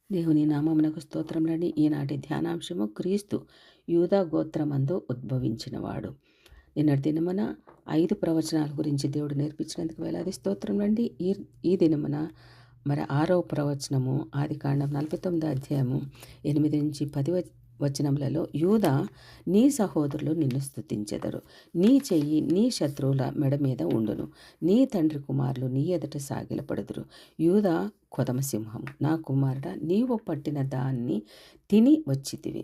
దేవుని నామమునకు స్తోత్రములని. ఈనాటి ధ్యానాంశము క్రీస్తు యూదా గోత్రమందు ఉద్భవించినవాడు. నిన్నటి దినమున 5 ప్రవచనాల గురించి దేవుడు నేర్పించినందుకు వేలాది స్తోత్రములండి. ఈ దినమున మరి 6వ ప్రవచనము ఆదికాండం 49వ అధ్యాయము 8 నుంచి 10 వచనములలో, యూదా నీ సహోదరులు నిన్ను స్తుతించెదరు, నీ చెయ్యి నీ శత్రువుల మెడ మీద ఉండును, నీ తండ్రి కుమారులు నీ ఎదుట సాగిలపడుదురు. యూదా కొదమ సింహము, నా కుమారుడా, నీవు పట్టిన దాన్ని తిని వచ్చితివి.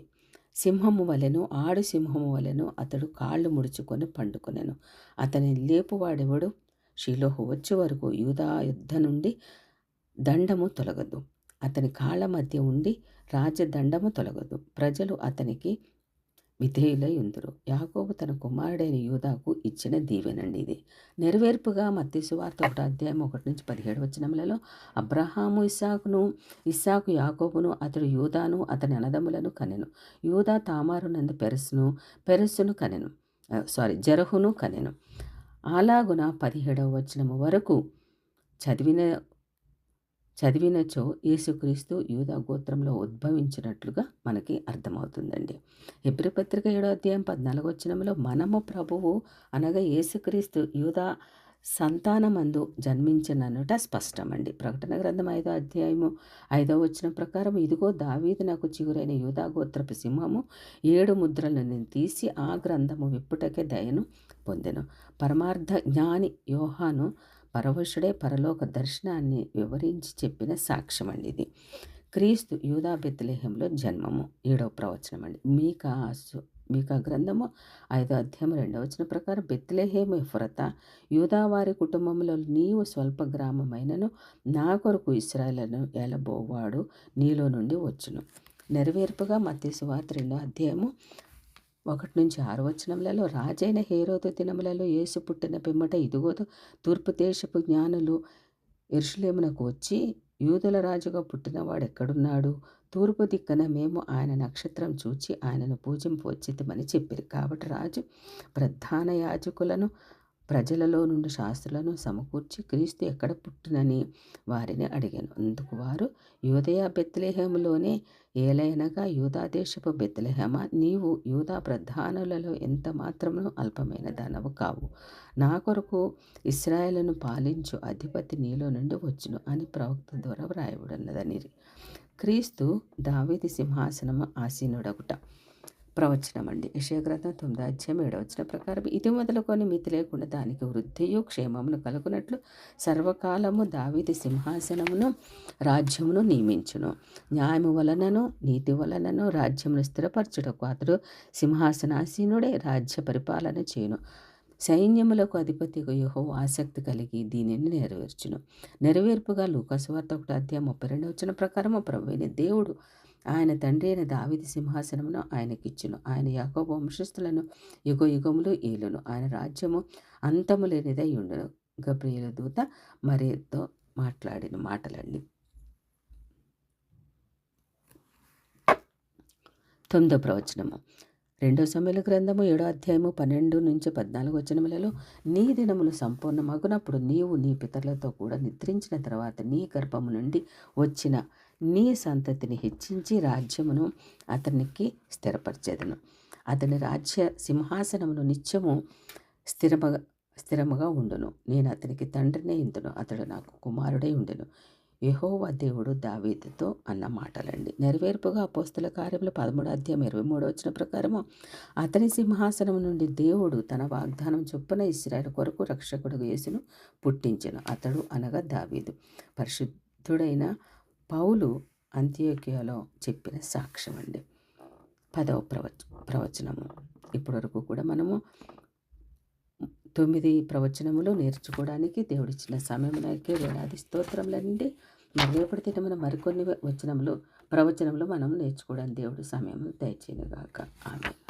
సింహము వలెను ఆడు సింహము వలెను అతడు కాళ్ళు ముడుచుకొని పండుకొనెను. అతని లేపువాడెవడు? షిలోహు వచ్చే వరకు యూదా యుద్ధ నుండి దండము తొలగదు, అతని కాళ్ళ మధ్య ఉండి రాజదండము తొలగదు. ప్రజలు అతనికి విధేయులై ఉందురు. యాకోబు తన కుమారుడైన యూదాకు ఇచ్చిన దీవెనండి ఇది. నెరవేర్పుగా మత్తయి సువార్త 1వ అధ్యాయం 1 నుంచి 17 వచనములలో, అబ్రహాము ఇస్సాకు యాకోబును, అతడు యూదాను అతని అన్నదమ్ములను కనెను. యూదా తామారు నందు పెరెస్సును కనెను, జెరహును కనెను. అలాగున 17వ వచనము వరకు చదివినచో యేసుక్రీస్తు యూదా గోత్రంలో ఉద్భవించినట్లుగా మనకి అర్థమవుతుందండి. హెబ్రీ పత్రిక 7వ అధ్యాయం 14వ వచనంలో, మనము ప్రభువు అనగా యేసుక్రీస్తు యూదా సంతానమందు జన్మించిననుట స్పష్టమండి. ప్రకటన గ్రంథం 5వ అధ్యాయము 5వ వచనం ప్రకారం, ఇదిగో దావీదు నాకు చిగురైన యూదా గోత్రపు సింహము 7 ముద్రలను తీసి ఆ గ్రంథము విప్పుటకే దయను పొందెను. పరమార్థ జ్ఞాని యోహాను పరవశుడే పరలోక దర్శనాన్ని వివరించి చెప్పిన సాక్ష్యం అండి ఇది. క్రీస్తు యూదా బెత్లెహేంలో జన్మము 7వ ప్రవచనం అండి. మీకా గ్రంథము 5వ అధ్యాయం 2వ వచనం ప్రకారం, బెత్లెహేము ఎఫ్రతా, యూదా వారి కుటుంబంలో నీవు స్వల్ప గ్రామమైనను నా కొరకు ఇశ్రాయేలును ఏలబోవాడు నీలో నుండి వచ్చును. నెరవేర్పుగా మత్తయి సువార్త 2వ అధ్యాయము 1 నుంచి 6 వచనములలో, రాజైన హేరోదు దినములలో యేసు పుట్టిన పిమ్మట ఇదిగో తూర్పు దేశపు జ్ఞానులు యెరూషలేమునకు వచ్చి, యూదుల రాజుగా పుట్టినవాడు ఎక్కడున్నాడు? తూర్పు దిక్కున మేము ఆయన నక్షత్రం చూచి ఆయనను పూజింపు వచ్చితమని చెప్పిరి. కాబట్టి రాజు ప్రధాన యాజకులను ప్రజలలో నుండి శాస్త్రులను సమకూర్చి క్రీస్తు ఎక్కడ పుట్టినని వారిని అడిగాను. అందుకు వారు, యూదయ బెత్లెహేములోనే. ఏలైనగా యూదా దేశపు బెత్లెహేమా, నీవు యూదా ప్రధానులలో ఎంత మాత్రము అల్పమైన దానవు కావు. నా కొరకు ఇశ్రాయేలును పాలించు అధిపతి నీలో నుండి వచ్చును అని ప్రవక్త ద్వారా వ్రాయబడినదని. క్రీస్తు దావీదు సింహాసనము ఆసీనుడగుట ప్రవచనం అండి. యెషయా గ్రంథం 9వ అధ్యాయం 7వ వచనం ప్రకారం, ఇది మొదలుకొని మితి లేకుండా దానికి వృద్ధియు క్షేమమును కలుగునట్లు సర్వకాలము దావీదు సింహాసనమును రాజ్యమును నియమించును. న్యాయము వలనను నీతి వలనను రాజ్యమును స్థిరపరచుటకు అతడు సింహాసనాసీనుడే రాజ్య పరిపాలన చేయును. సైన్యములకు అధిపతిగా యెహోవా ఆసక్తి కలిగి దీనిని నెరవేర్చును. నెరవేర్పుగా లూకా సువార్త 1వ అధ్యాయం 32వ వచనం ప్రకారము, ప్రభువైన దేవుడు ఆయన తండ్రి అయిన దావీదు సింహాసనమును ఆయనకిచ్చును. ఆయన యాకోబు వంశస్థులను యుగయుగములు ఏలును. ఆయన రాజ్యము అంతము లేనిదై ఉండును. గబ్రియేలు దూత మరియతో మాట్లాడిన మాటలండి. 9వ ప్రవచనము 2 సమూయేలు గ్రంథము 7వ అధ్యాయము 12 నుంచి 14 వచనములలో, నీ దినములు సంపూర్ణమగునప్పుడు నీవు నీ పితరులతో కూడా నిద్రించిన తర్వాత నీ గర్భము నుండి వచ్చిన నీ సంతతిని హెచ్చించి రాజ్యమును స్థిరపరచెదను. అతని రాజ్య సింహాసనమును నిత్యము స్థిరముగా ఉండును. నేను అతనికి తండ్రినే ఇందును, అతడు నాకు కుమారుడై ఉండును. యెహోవా దేవుడు దావీదుతో అన్న మాటలండి. నెరవేర్పుగా అపోస్తల కార్యములు 13వ అధ్యాయం 23వ వచనం ప్రకారము, అతని సింహాసనం నుండి దేవుడు తన వాగ్దానం చొప్పున ఇశ్రాయేలు కొరకు రక్షకుడు యేసును పుట్టించెను. అతడు అనగా దావీదు. పరిశుద్ధుడైన పౌలు అంతియోకియలో చెప్పిన సాక్ష్యం అండి. 10వ ప్రవచనము. ఇప్పటివరకు కూడా మనము 9 ప్రవచనములు నేర్చుకోవడానికి దేవుడిచ్చిన సమయంలోకి వేలాది స్తోత్రములండి. రేపటి దినమున మరికొన్ని ప్రవచనములు మనం నేర్చుకోవడానికి దేవుడు సమయం దయచేయనుగాక. ఆమేన్.